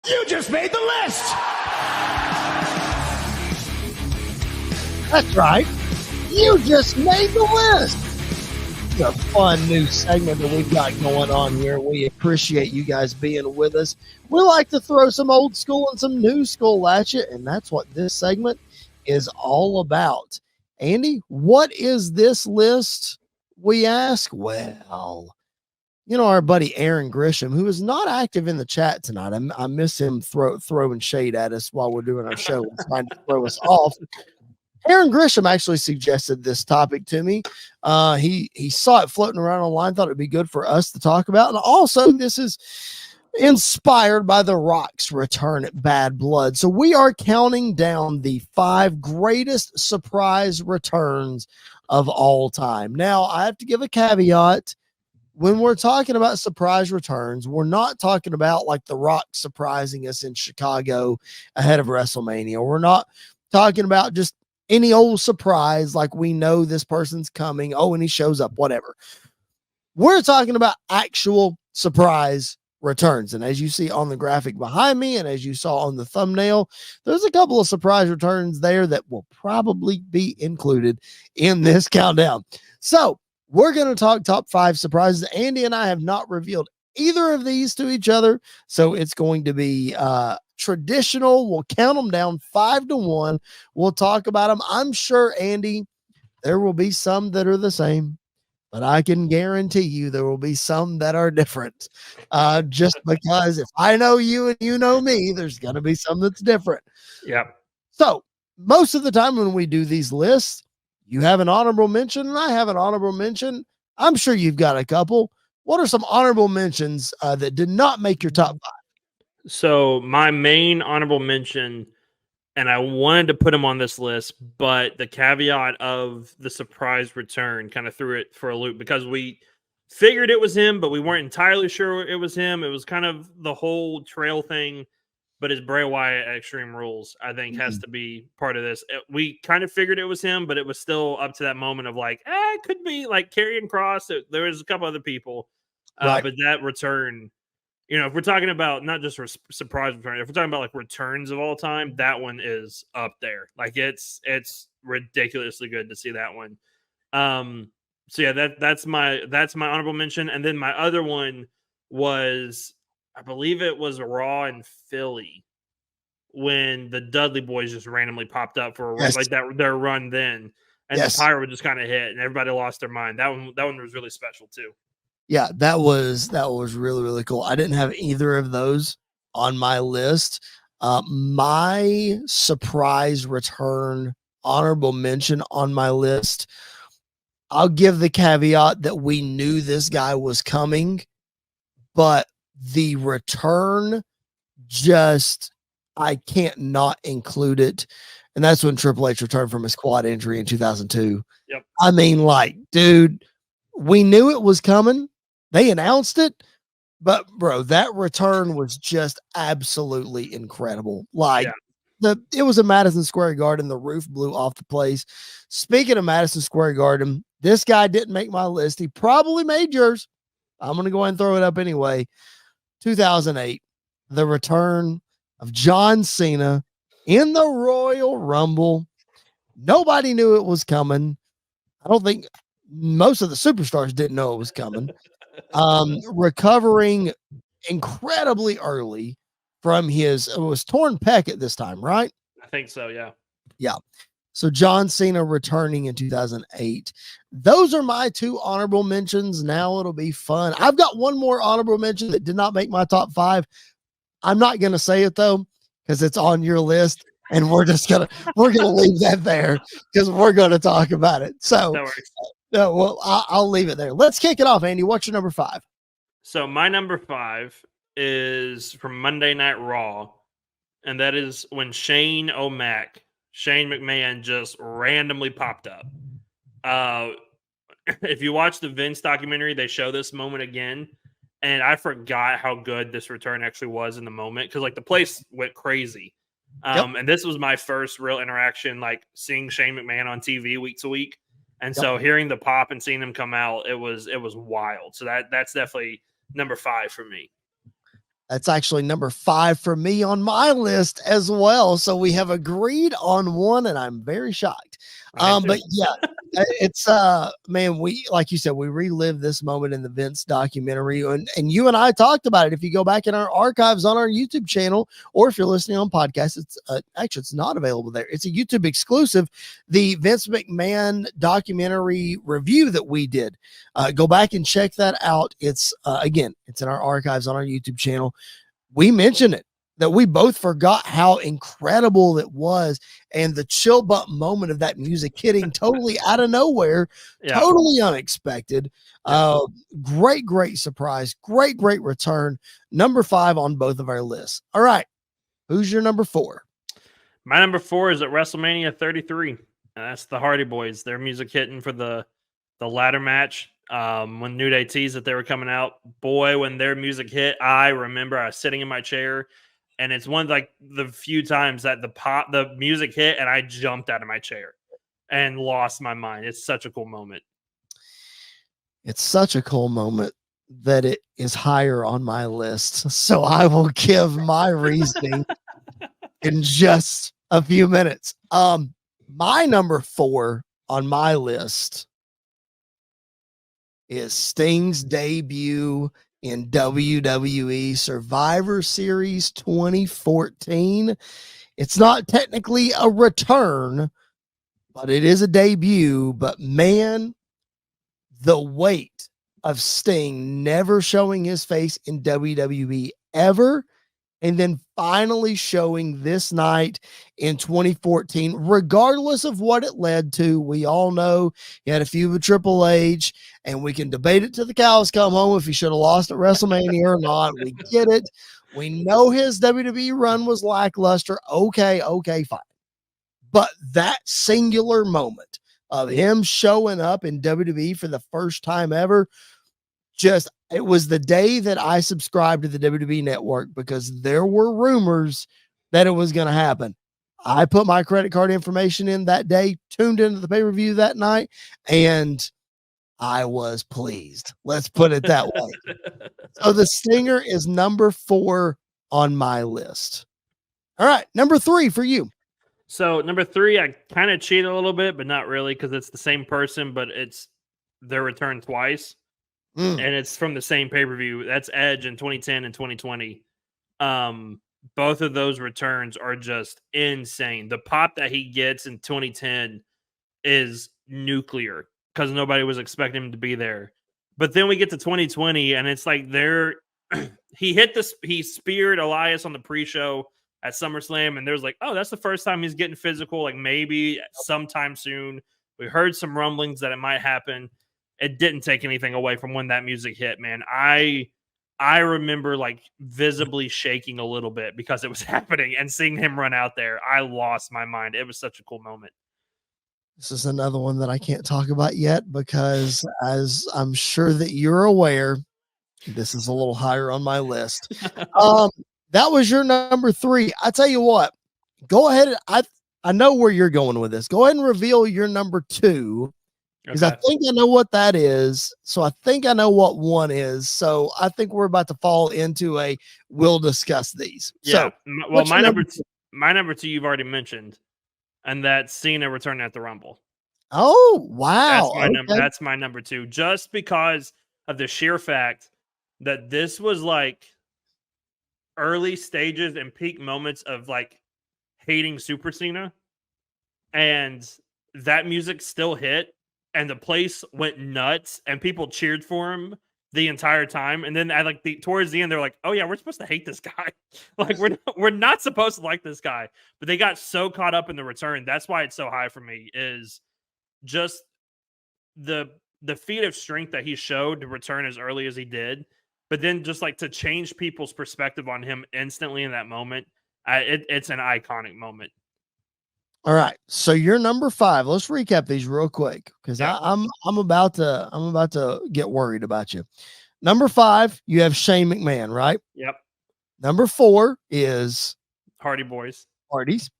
You just made the list! That's right. You just made the list. It's a fun new segment that we've got going on here. We appreciate you guys being with us. We like to throw some old school and some new school at you, and that's what this segment is all about. Andy, what is this list, we ask? Well, you know, our buddy Aaron Grisham, who is not active in the chat tonight. I miss him throwing shade at us while we're doing our show and trying to throw us off. Aaron Grisham actually suggested this topic to me. He saw it floating around online, thought it'd be good for us to talk about. And also, this is inspired by The Rock's return at Bad Blood. So we are counting down the 5 greatest surprise returns of all time. Now, I have to give a caveat. When we're talking about surprise returns, we're not talking about like The Rock surprising us in Chicago ahead of WrestleMania. We're not talking about just any old surprise like we know this person's coming. Oh, and he shows up, whatever. We're talking about actual surprise returns. And as you see on the graphic behind me, and as you saw on the thumbnail, there's a couple of surprise returns there that will probably be included in this countdown. So we're going to talk top 5 surprises. Andy and I have not revealed either of these to each other, so it's going to be traditional. We'll count them down 5 to 1. We'll talk about them. I'm sure, Andy, there will be some that are the same, but I can guarantee you there will be some that are different. Just because if I know you and you know me, there's going to be some that's different. Yeah. So most of the time when we do these lists, you have an honorable mention and I have an honorable mention. I'm sure you've got a couple. What are some honorable mentions that did not make your top 5? So my main honorable mention, and I wanted to put him on this list, but the caveat of the surprise return kind of threw it for a loop because we figured it was him, but we weren't entirely sure it was him. It was kind of the whole trail thing, but his Bray Wyatt at Extreme Rules, I think, has to be part of this. We kind of figured it was him, but it was still up to that moment of like, it could be like Karrion Kross. There was a couple other people, Right. but that return, you know, if we're talking about not just surprise return, if we're talking about like returns of all time, that one is up there. Like it's ridiculously good to see that one. So yeah, that's my honorable mention, and then my other one was, I believe it was Raw in Philly when the Dudley Boys just randomly popped up for a run, like that their run then, and the pyro just kind of hit, and everybody lost their mind. That one was really special too. Yeah, that was really, really cool. I didn't have either of those on my list. My surprise return honorable mention on my list, I'll give the caveat that we knew this guy was coming, but the return just, I can't not include it. And that's when Triple H returned from his quad injury in 2002. Yep. I mean, like, dude, we knew it was coming. They announced it, but bro, that return was just absolutely incredible. Like it was a Madison Square Garden. The roof blew off the place. Speaking of Madison Square Garden, this guy didn't make my list. He probably made yours. I'm going to go ahead and throw it up anyway. 2008, the return of John Cena in the Royal Rumble. Nobody knew it was coming. I don't think most of the superstars didn't know it was coming. Recovering incredibly early from it was torn pec at this time, right? I think so. Yeah. Yeah. So John Cena returning in 2008. Those are my 2 honorable mentions. Now it'll be fun. I've got one more honorable mention that did not make my top 5. I'm not going to say it though, because it's on your list. And we're going to leave that there because we're going to talk about it. So no, well, I'll leave it there. Let's kick it off, Andy. What's your number 5? So my number 5 is from Monday Night Raw, and that is when Shane McMahon just randomly popped up. If you watch the Vince documentary, they show this moment again, and I forgot how good this return actually was in the moment because like the place went crazy. And this was my first real interaction, like seeing Shane McMahon on TV week to week. And so hearing the pop and seeing him come out, it was wild. So that's definitely number 5 for me. That's actually number 5 for me on my list as well. So we have agreed on one, and I'm very shocked. But yeah, it's man, we, like you said, we relived this moment in the Vince documentary, and you and I talked about it. If you go back in our archives on our YouTube channel, or if you're listening on podcast, it's actually it's not available there. It's a YouTube exclusive. The Vince McMahon documentary review that we did. Go back and check that out. It's again, it's in our archives on our YouTube channel. We mentioned it, that we both forgot how incredible it was, and the chill bump moment of that music hitting totally out of nowhere, totally unexpected. Great surprise, great return. Number 5 on both of our lists. All right, who's your number 4? My number 4 is at WrestleMania 33. That's the Hardy Boyz. Their music hitting for the ladder match. When New Day teased that they were coming out, boy, when their music hit, I remember I was sitting in my chair, and it's one like the few times that the music hit, and I jumped out of my chair and lost my mind. It's such a cool moment. It's such a cool moment that it is higher on my list. So I will give my reasoning in just a few minutes. My number 4 on my list is Sting's debut in WWE Survivor Series 2014. It's not technically a return, but it is a debut. But man, the weight of Sting never showing his face in WWE ever, and then finally showing this night in 2014, regardless of what it led to. We all know he had a feud with Triple H, and we can debate it till the cows come home if he should have lost at WrestleMania or not. We get it. We know his WWE run was lackluster. Okay, fine. But that singular moment of him showing up in WWE for the first time ever, it was the day that I subscribed to the WWE network, because there were rumors that it was going to happen. I put my credit card information in that day, tuned into the pay-per-view that night, and I was pleased. Let's put it that way. So the Stinger is number 4 on my list. All right, number 3 for you. So number 3, I kind of cheated a little bit, but not really, because it's the same person, but it's their return twice. And it's from the same pay-per-view. That's Edge in 2010 and 2020. Both of those returns are just insane. The pop that he gets in 2010 is nuclear, because nobody was expecting him to be there. But then we get to 2020, and it's like he speared Elias on the pre-show at SummerSlam, and there's like, oh, that's the first time he's getting physical, like maybe sometime soon. We heard some rumblings that it might happen. It didn't take anything away from when that music hit, man. I remember like visibly shaking a little bit because it was happening, and seeing him run out there, I lost my mind. It was such a cool moment. This is another one that I can't talk about yet, because as I'm sure that you're aware, this is a little higher on my list. That was your number 3. I tell you what, go ahead. I know where you're going with this. Go ahead and reveal your number 2. Because I think I know what that is. So I think I know what 1 is. So I think we're about to fall into we'll discuss these. Yeah. So, well, my number 2 you've already mentioned, and that's Cena returning at the Rumble. Oh, wow. That's my number 2, just because of the sheer fact that this was like early stages and peak moments of like hating Super Cena, and that music still hit, and the place went nuts, and people cheered for him the entire time. And then at like towards the end, they're like, "Oh yeah, we're supposed to hate this guy. Like we're not supposed to like this guy." But they got so caught up in the return. That's why it's so high for me. Is just the feat of strength that he showed to return as early as he did, but then just like to change people's perspective on him instantly in that moment. It's an iconic moment. All right. So you're number 5. Let's recap these real quick, because I'm about to get worried about you. Number 5, you have Shane McMahon, right? Yep. Number 4 is Hardy Boyz. Hardy's.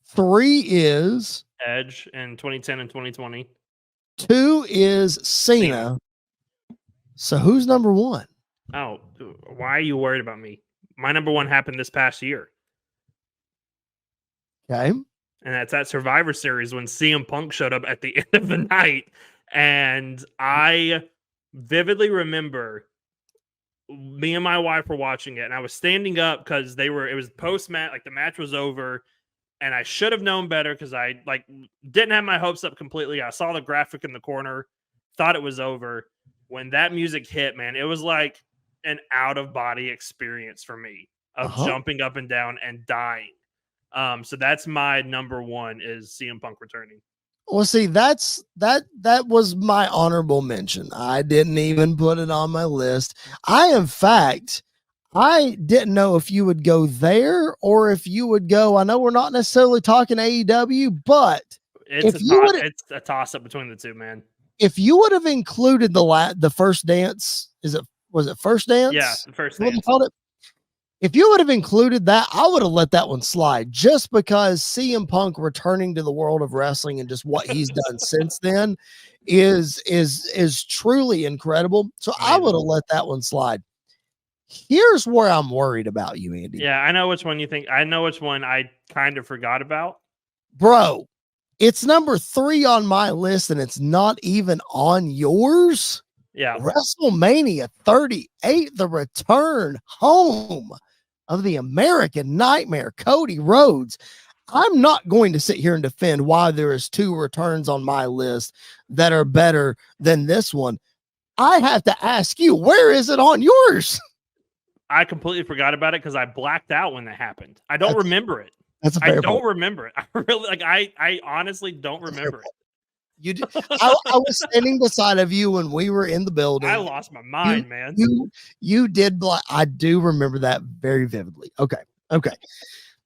3 is Edge in 2010 and 2020. 2 is Cena. So who's number 1? Oh, why are you worried about me? My number one happened this past year. Okay. And that's that Survivor Series when CM Punk showed up at the end of the night. And I vividly remember me and my wife were watching it, and I was standing up because it was post-match, like the match was over, and I should have known better because I didn't have my hopes up completely. I saw the graphic in the corner, thought it was over. When that music hit, man, it was like an out-of-body experience for me of jumping up and down and dying. So that's my number one is CM Punk returning. Well, see, that was my honorable mention. I didn't even put it on my list. In fact, I didn't know if you would go there or if you would go. I know we're not necessarily talking AEW, but it's a toss up between the two, man. If you would have included the first dance, was it first dance? Yeah, the first dance. If you would have included that, I would have let that one slide just because CM Punk returning to the world of wrestling and just what he's done since then is truly incredible. So I would have let that one slide. Here's where I'm worried about you, Andy. Yeah, I know which one you think. I know which one I kind of forgot about. Bro, it's number 3 on my list and it's not even on yours. Yeah. WrestleMania 38, the return home of the American Nightmare, Cody Rhodes. I'm not going to sit here and defend why there is 2 returns on my list that are better than this one. I have to ask you, where is it on yours? I completely forgot about it because I blacked out when that happened. I don't remember it. I don't remember it. I really I honestly don't remember it. You did. I was standing beside of you when we were in the building. I lost my mind, man. You did. I do remember that very vividly. Okay.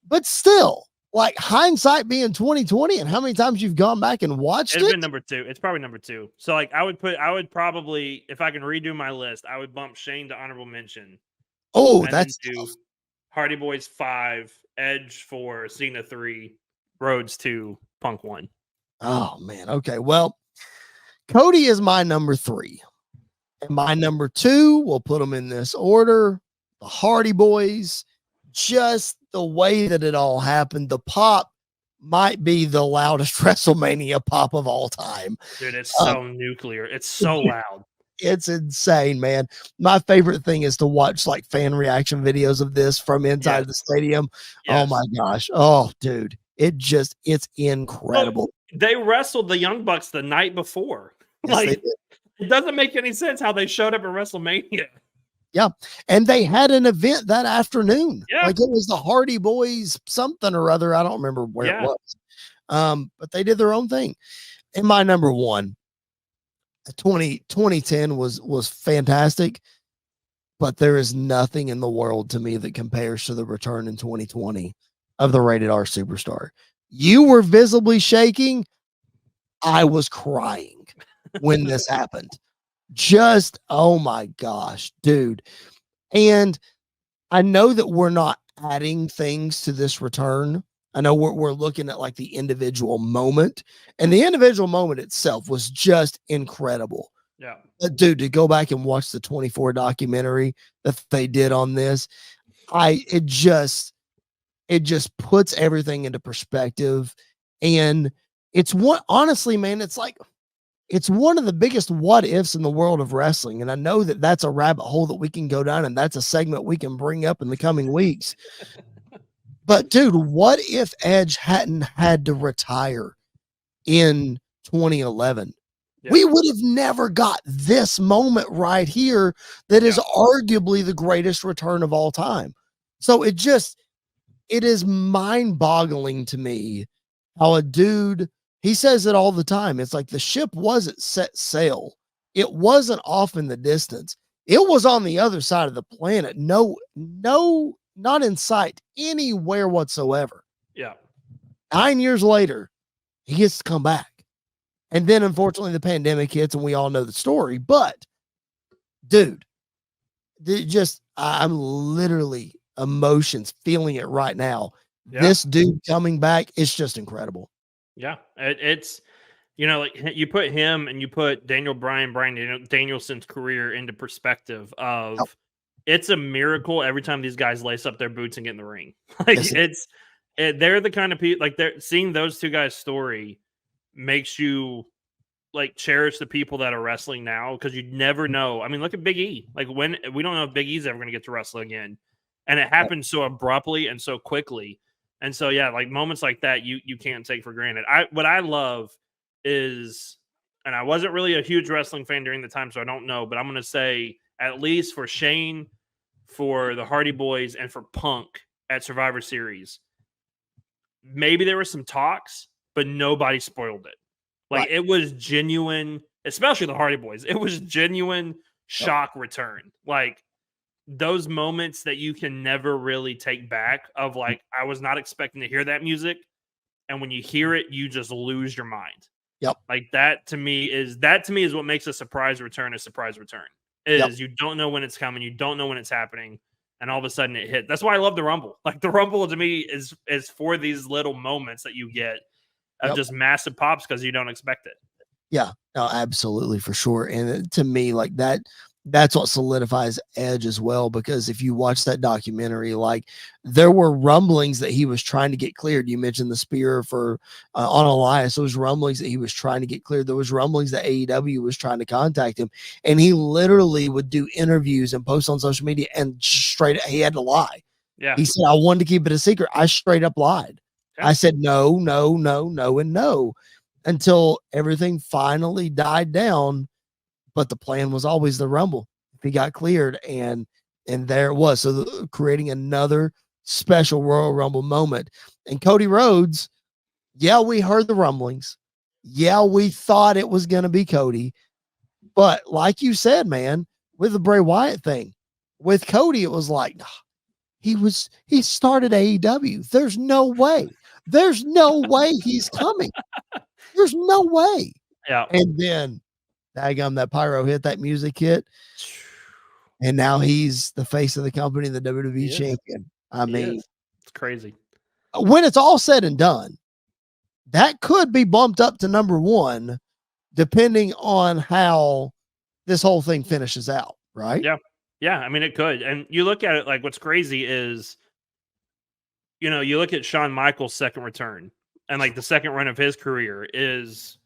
But still, like hindsight being 2020 and how many times you've gone back and watched it. It's been number 2. It's probably number 2. So like I would probably, if I can redo my list, I would bump Shane to honorable mention. Oh, that's tough. Hardy Boyz 5, Edge 4, Cena 3, Rhodes 2, Punk 1. Oh man. Okay. Well, Cody is my number 3. And my number 2, we'll put them in this order. The Hardy Boyz, just the way that it all happened. The pop might be the loudest WrestleMania pop of all time. Dude, it's so nuclear. It's so loud. It's insane, man. My favorite thing is to watch like fan reaction videos of this from inside the stadium. Yes. Oh my gosh. Oh, dude. It's incredible. Look, they wrestled the Young Bucks the night before. Yes, it doesn't make any sense how they showed up at WrestleMania. Yeah. And they had an event that afternoon. Yeah. Like it was the Hardy Boyz something or other. I don't remember where it was. But they did their own thing. And my number 1, 2010 was fantastic, but there is nothing in the world to me that compares to the return in 2020 of the Rated R Superstar. You were visibly shaking. I was crying when this happened. Just, oh my gosh, dude. And I know that we're not adding things to this return. I know we're looking at like the individual moment, and the individual moment itself was just incredible. Yeah. But dude, to go back and watch the 24 documentary that they did on this, it just puts everything into perspective. And it's honestly, man, it's one of the biggest what ifs in the world of wrestling. And I know that that's a rabbit hole that we can go down, and that's a segment we can bring up in the coming weeks. But dude, what if Edge hadn't had to retire in 2011? Yeah. We would have never got this moment right here that is arguably the greatest return of all time. So it is mind-boggling to me how a dude, he says it all the time. It's like the ship wasn't set sail. It wasn't off in the distance. It was on the other side of the planet. No, not in sight anywhere whatsoever. Yeah. 9 years later, he gets to come back. And then unfortunately the pandemic hits and we all know the story. But dude, I'm literally emotions feeling it right now. Yeah. This dude coming back is just incredible. Yeah. It's, like you put him and you put Danielson's career into perspective of it's a miracle every time these guys lace up their boots and get in the ring. Like they're the kind of people, like they're seeing those two guys' story makes you like cherish the people that are wrestling now, because you never know. I mean, look at Big E. Like, when we don't know if Big E's ever going to get to wrestle again, and it happened so abruptly and so quickly. And so, yeah, like moments like that, you can't take for granted. What I love is, and I wasn't really a huge wrestling fan during the time, so I don't know, but I'm going to say, at least for Shane, for the Hardy Boys, and for Punk at Survivor Series, maybe there were some talks, but nobody spoiled it. Like, it was genuine, especially the Hardy Boys. It was genuine shock return. Like, those moments that you can never really take back of, like, I was not expecting to hear that music. And when you hear it, you just lose your mind. Yep. Like, that to me is what makes a surprise return a surprise return. You don't know when it's coming. You don't know when it's happening. And all of a sudden it hit. That's why I love the Rumble. Like, the Rumble to me is for these little moments that you get of just massive pops because you don't expect it. Yeah, no, absolutely, for sure. And to me, like that's what solidifies Edge as well, because if you watch that documentary, like, there were rumblings that he was trying to get cleared. You mentioned the spear for on Elias. There was rumblings that he was trying to get cleared. There was rumblings that AEW was trying to contact him, and he literally would do interviews and post on social media and he had to lie. Yeah, he said, I wanted to keep it a secret. I straight up lied. I said no, and no, until everything finally died down. But the plan was always the Rumble if he got cleared, and there it was. So creating another special Royal Rumble moment. And Cody Rhodes, yeah, we heard the rumblings. Yeah, we thought it was going to be Cody. But like you said, man, with the Bray Wyatt thing, with Cody, it was like, he started AEW. There's no way. There's no way he's coming. There's no way. Yeah. And then that pyro hit, that music hit, and now he's the face of the company, the WWE champion. I mean, it's crazy. When it's all said and done, that could be bumped up to number one, depending on how this whole thing finishes out, right? Yeah. I mean, it could. And you look at it, like, what's crazy is, you look at Shawn Michaels' second return, and like the second run of his career is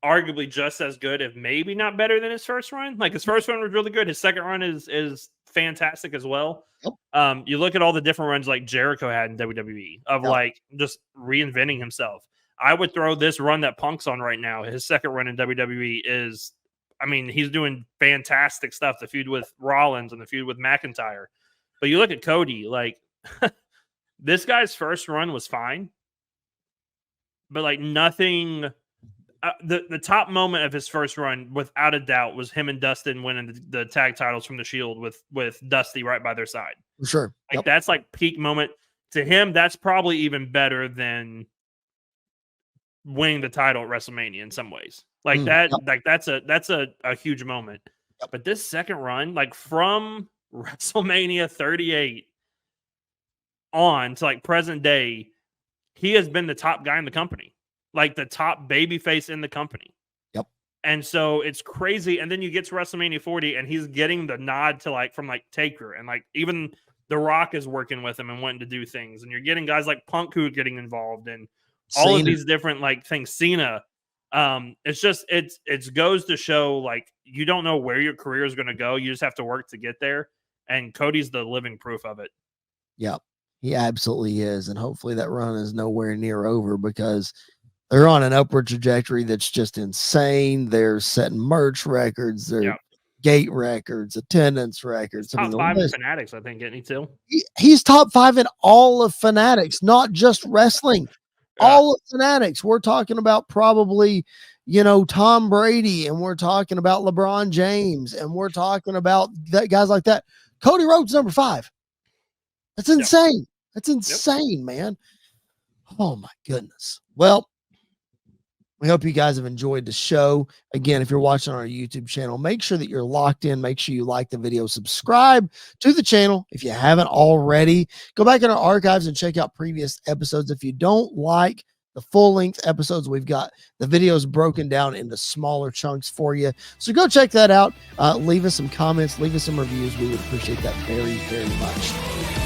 arguably just as good, if maybe not better than his first run. Like, his first run was really good. His second run is fantastic as well. You look at all the different runs like Jericho had in WWE of like just reinventing himself. I would throw this run that Punk's on right now, his second run in WWE, is, I mean, he's doing fantastic stuff. The feud with Rollins and the feud with McIntyre. But you look at Cody, like, this guy's first run was fine, but like nothing. The top moment of his first run, without a doubt, was him and Dustin winning the tag titles from the Shield with Dusty right by their side. For sure. Like, that's like peak moment to him. That's probably even better than winning the title at WrestleMania in some ways. Like that. Like that's a huge moment. But this second run, like from WrestleMania 38 on to like present day, he has been the top guy in the company. Like the top babyface in the company. And so it's crazy. And then you get to WrestleMania 40 and he's getting the nod to like, from like Taker, and like even The Rock is working with him and wanting to do things. And you're getting guys like Punk who are getting involved in all of these different like things. Cena. It's just, it goes to show, like, you don't know where your career is going to go. You just have to work to get there. And Cody's the living proof of it. Yep. He absolutely is. And hopefully that run is nowhere near over, because they're on an upward trajectory that's just insane. They're setting merch records, they're gate records, attendance records. Top 5 in Fanatics, I think, isn't he too? He's top 5 in all of Fanatics, not just wrestling. All of Fanatics. We're talking about probably, Tom Brady, and we're talking about LeBron James, and we're talking about guys like that. Cody Rhodes, number 5. That's insane. That's insane, man. Oh my goodness. Well, we hope you guys have enjoyed the show. Again, if you're watching on our YouTube channel, make sure that you're locked in. Make sure you like the video, subscribe to the channel if you haven't already. Go back in our archives and check out previous episodes. If you don't like the full-length episodes. We've got the videos broken down into smaller chunks for you. So go check that out. Leave us some comments, leave us some reviews. We would appreciate that very, very much.